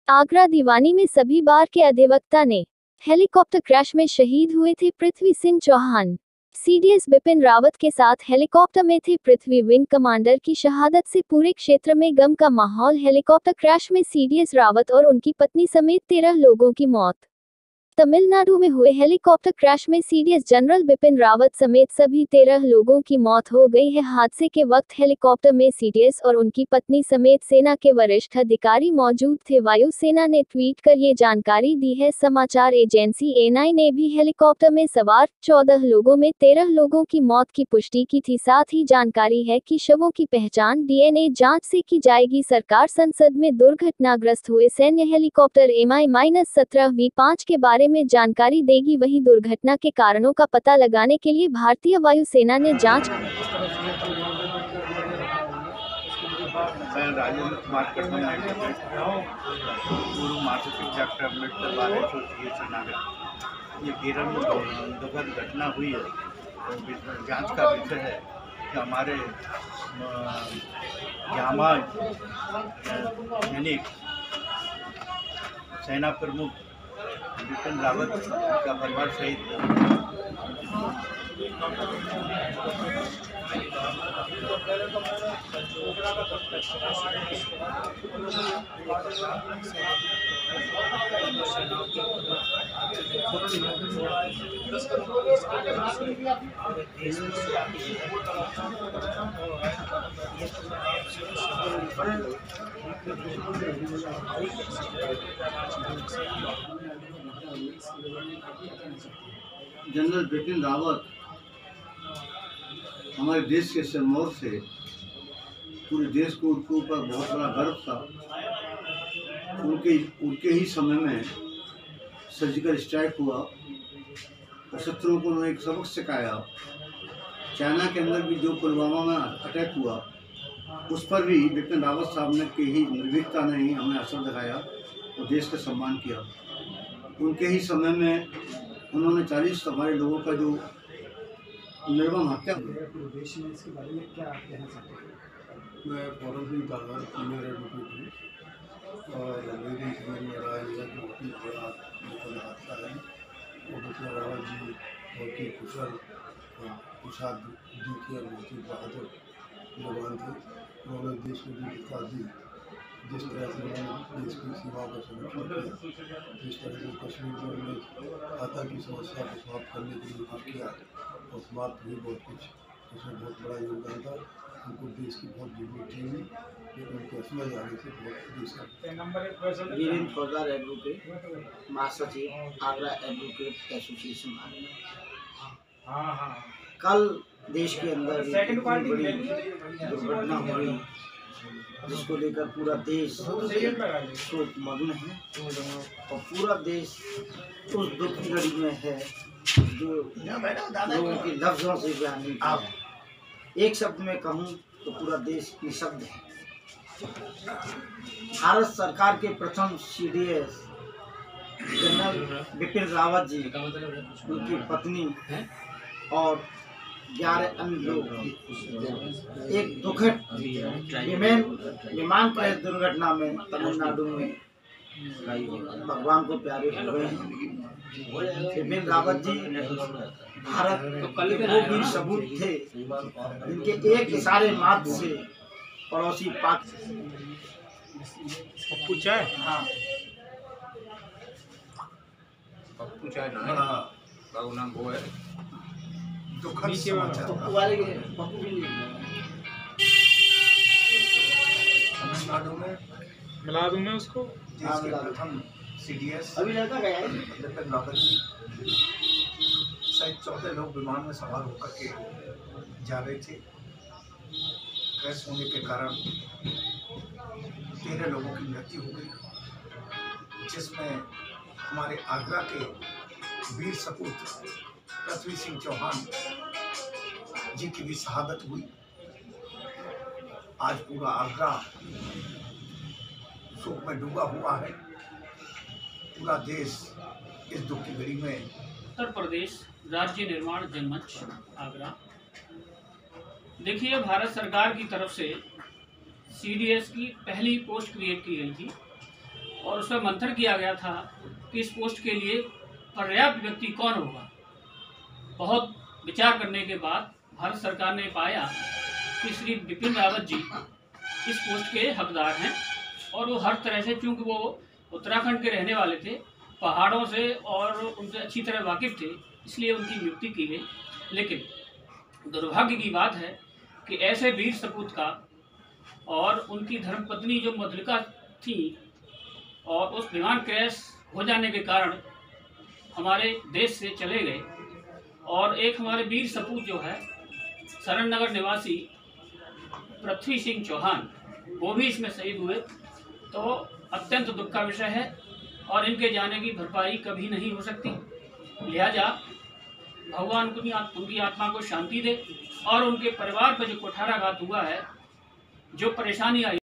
आगरा दीवानी में सभी बार के अधिवक्ता ने हेलीकॉप्टर क्रैश में शहीद हुए थे पृथ्वी सिंह चौहान। सीडीएस बिपिन रावत के साथ हेलीकॉप्टर में थे पृथ्वी विंग कमांडर की शहादत से पूरे क्षेत्र में गम का माहौल। हेलीकॉप्टर क्रैश में सीडीएस रावत और उनकी पत्नी समेत 13 लोगों की मौत। तमिलनाडु में हुए हेलीकॉप्टर क्रैश में सीडीएस जनरल बिपिन रावत समेत सभी 13 लोगों की मौत हो गई है। हादसे के वक्त हेलीकॉप्टर में सीडीएस और उनकी पत्नी समेत सेना के वरिष्ठ अधिकारी मौजूद थे। वायुसेना ने ट्वीट कर ये जानकारी दी है। समाचार एजेंसी एएनआई ने भी हेलीकॉप्टर में सवार 14 लोगों में 13 लोगों की मौत की पुष्टि की थी। साथ ही जानकारी है कि शवों की पहचान डीएनए जांच से की जाएगी। सरकार संसद में दुर्घटनाग्रस्त हुए सैन्य हेलीकॉप्टर MI-17V5 के बारे में जानकारी देगी। वहीं दुर्घटना के कारणों का पता लगाने के लिए भारतीय वायुसेना ने जांच। मैं राजेंद्र कुमार कटम, पूर्व महासचिव doctor Ambedkar bar association Agra. ये केरल में दुखद घटना हुई है तो जांच का विषय है कि हमारे जांबाज सैनिक सेना प्रमुख बिपिन रावत का परिवार शहीद जनरल बिपिन रावत हमारे देश के सिरमौर से पूरे देश को उनके ऊपर बहुत बड़ा गर्व था। उनके ही समय में सर्जिकल स्ट्राइक हुआ और शत्रुओं को उन्होंने एक सबक सिखाया। चाइना के अंदर भी जो पुलवामा में अटैक हुआ उस पर भी बिपिन रावत साहब ने की ही निर्भीकता ने ही हमें असर दिखाया और देश का सम्मान किया। उनके ही समय में उन्होंने 40 हमारे लोगों का जो निर्मम हत्या। देश में इसके बारे में क्या कहना चाहते हैं? मैं फौरन सिंह तागर सीनियर एडवोकेट हूँ और मेरी समझ में रहा है कि बहुत ही बड़ा दुखद हादसा है। और बिपिन रावत जी बहुत ही कुशल कुशाद जी के बहुत ही बहादुर जवान थे। उन्होंने देश को जो विकास दी, जिस तरह से उन्होंने देश की सीमा का संरक्षण किया, जिस तरह से कश्मीर में उन्होंने आतंकी समस्या को समाप्त करने के लिए कुछ किया और समाप्त भी बहुत कुछ, उसमें बहुत बड़ा योगदान था। उनको देश की बहुत जरूरत थी, लेकिन उनके असमय जाने से बहुत देश का। वीरेंद्र फौजदार एडवोकेट, महासचिव आगरा एडवोकेट एसोसिएशन आगरा। कल देश के अंदर एक बड़ी दुर्घटना हुई जिसको लेकर पूरा देश शोकमग्न है और पूरा देश उस दुख की घड़ी में है जो लोगों के लफ्जों से बयान नहीं किया है। एक शब्द में कहूँ तो पूरा देश निशब्द है। भारत सरकार के प्रथम सीडीएस जनरल बिपिन रावत जी, उनकी पत्नी और 11 अन्य लोग एक दुखद विमान क्रैश दुर्घटना में तमिलनाडु में भगवान को प्यारे हुए हैं। बिपिन रावत जी भारत के वो वीर सबूत थे जिनके एक इशारे मात्र से पड़ोसी पाक। पप्पू चाय, हाँ, पप्पू चाय ना नाम वो है। दुखद समाचार तमिलनाडु में मिला दूं मैं उसको। देश के प्रथम सीडीएस अभी लड़का गया है। बिपिन रावत जी शायद 14 लोग विमान में सवार होकर के जा रहे थे। क्रैश होने के कारण 13 लोगों की मृत्यु हो गई, जिसमें हमारे आगरा के वीर सपूत पृथ्वी सिंह चौहान जी की भी शहादत हुई। आज पूरा आगरा शोक में डूबा हुआ है। पूरा देश इस दुख की घड़ी में। उत्तर प्रदेश राज्य निर्माण जनमंच आगरा। देखिए, भारत सरकार की तरफ से सीडीएस की पहली पोस्ट क्रिएट की गई थी और उसमें मंथन किया गया था कि इस पोस्ट के लिए पर्याप्त व्यक्ति कौन होगा। बहुत विचार करने के बाद भारत सरकार ने पाया कि श्री बिपिन रावत जी इस पोस्ट के हकदार हैं और वो हर तरह से, चूंकि वो उत्तराखंड के रहने वाले थे, पहाड़ों से और उनसे अच्छी तरह वाकिफ थे, इसलिए उनकी नियुक्ति की गई। लेकिन दुर्भाग्य की बात है कि ऐसे वीर सपूत का और उनकी धर्मपत्नी जो मधुलिका थी, और उस विमान क्रैश हो जाने के कारण हमारे देश से चले गए, और एक हमारे वीर सपूत जो है शरण नगर निवासी पृथ्वी सिंह चौहान, वो भी इसमें शहीद हुए। तो अत्यंत दुख का विषय है और इनके जाने की भरपाई कभी नहीं हो सकती। लिहाजा भगवान उनकी आत्मा को शांति दे और उनके परिवार पर जो कुठाराघात हुआ है, जो परेशानी आई